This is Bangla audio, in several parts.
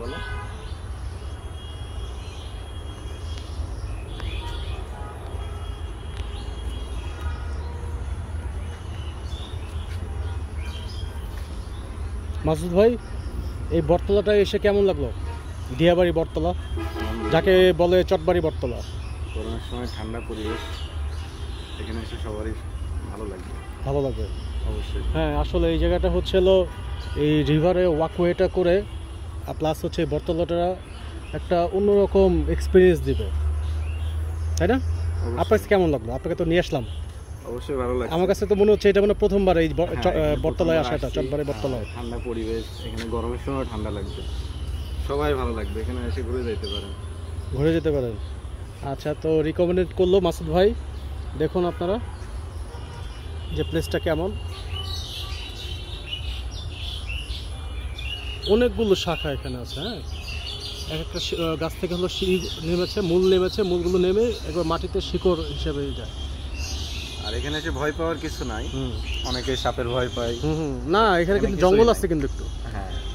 বলো। মাসুদ ভাই, এই বটতলাটা এসে কেমন লাগলো? দিয়াবাড়ি বটতলা, যাকে বলে চটবাড়ি বটতলা। গরমের সময় ঠান্ডা পরিবেশ, এখানে এসে সবারই ভালো লাগবে। ভালো লাগবে অবশ্যই। হ্যাঁ, আসলে এই জায়গাটা হচ্ছিল এই রিভারে ওয়াকওয়েটা করে, প্লাস হচ্ছে বটতলাটা একটা অন্যরকম এক্সপিরিয়েন্স দিবে, তাই না? আপনার কাছে কেমন লাগলো? আপনাকে তো নিয়ে আসলাম। অবশ্যই ভালো লাগছে। আমার কাছে তো মনে হচ্ছে এটা মানে প্রথমবার এই বটতলায় আসাটা, চটবাড়ি বটতলায়। ঠান্ডা পরিবেশ, এখানে গরমের সময় ঠান্ডা লাগবে, সবাই ভালো লাগবে। এখানে এসে ঘুরে যেতে পারেন। ঘুরে যেতে পারেন। আচ্ছা, তো রিকমেন্ডেড করলো মাসুদ ভাই। দেখুন আপনারা যে প্লেসটা কেমন, অনেকগুলো শাখা এখানে আছে। হ্যাঁ, এক একটা গাছ থেকে হলো সিঁড়ি নেমেছে, মূল নেমেছে, মূলগুলো নেমে একবার মাটিতে শিকড় হিসেবে যায়। আর এখানে এসে ভয় পাওয়ার কিছু নাই। অনেকে সাপের ভয় পায়। না, এখানে কিন্তু জঙ্গল আছে, কিন্তু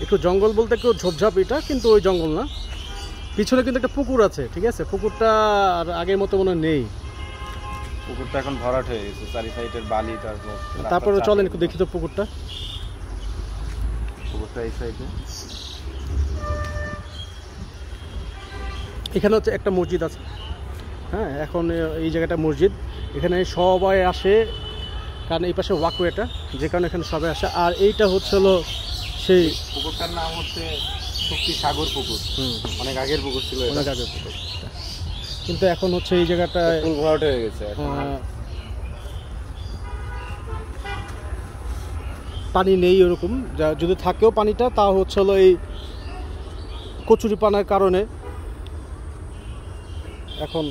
একটু জঙ্গল বলতে একটু ঝোপঝাপ, এটা কিন্তু ওই জঙ্গল না। পিছনে কিন্তু একটা পুকুর আছে, ঠিক আছে? পুকুরটা আর আগের মতো মনে নেই। পুকুরটা এখন ভরাট হয়ে গেছে, চারি সাইডের বালি। তারপরে চলেন একটু দেখি তো পুকুরটা। পুকুরটা এই সাইডে। এখানে হচ্ছে একটা মসজিদ আছে। হ্যাঁ, এখন এই জায়গাটা মসজিদ, এখানে সবাই আসে, কারণ এই পাশে ওয়াকওয়েটা, যে কারণে এখানে সবাই আসে। আর এইটা হচ্ছে হলো সেই পুকুরটার নাম হচ্ছে শক্তি সাগর পুকুর। অনেক আগের পুকুর ছিল, অনেক আগের পুকুর, কিন্তু এখন হচ্ছে এই জায়গাটা ফুল ভরাট হয়ে গেছে। পানি নেই ওরকম, যা যদি থাকেও পানিটা, তা হচ্ছে হলো এই কচুরিপানার কারণে এখন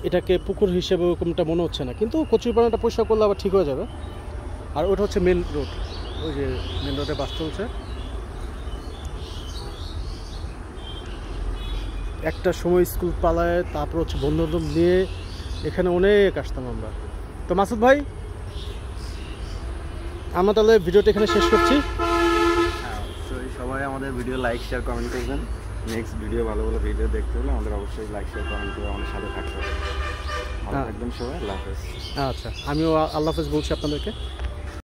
এটাকে পুকুর হিসেবে ওরকমটা মনে হচ্ছে না। কিন্তু কচুরিপানাটা পরিষ্কার করলে আবার ঠিক হয়ে যাবে। আর ওটা হচ্ছে মেন রোড, ওই যে মেন রোডে বাস চলছে। একটা সময় স্কুল পালায়, তারপর হচ্ছে বন্ধু বান্ধব নিয়ে এখানে অনেক আসতাম আমরা। তো মাসুদ ভাই, আমরা তাহলে ভিডিওটা এখানে শেষ করছি। সবাই আমাদের ভিডিও লাইক, শেয়ার, কমেন্ট করবেন। নেক্সট ভিডিও, ভালো ভালো ভিডিও দেখতে হলে আমাদের অবশ্যই লাইক, শেয়ার, কমেন্ট করে আমাদের সাথে থাকতে হবে। ভালো থাকবেন সবাই। আল্লাহ হাফেজ। আচ্ছা, আমিও আল্লাহ হাফেজ বলছি আপনাদেরকে।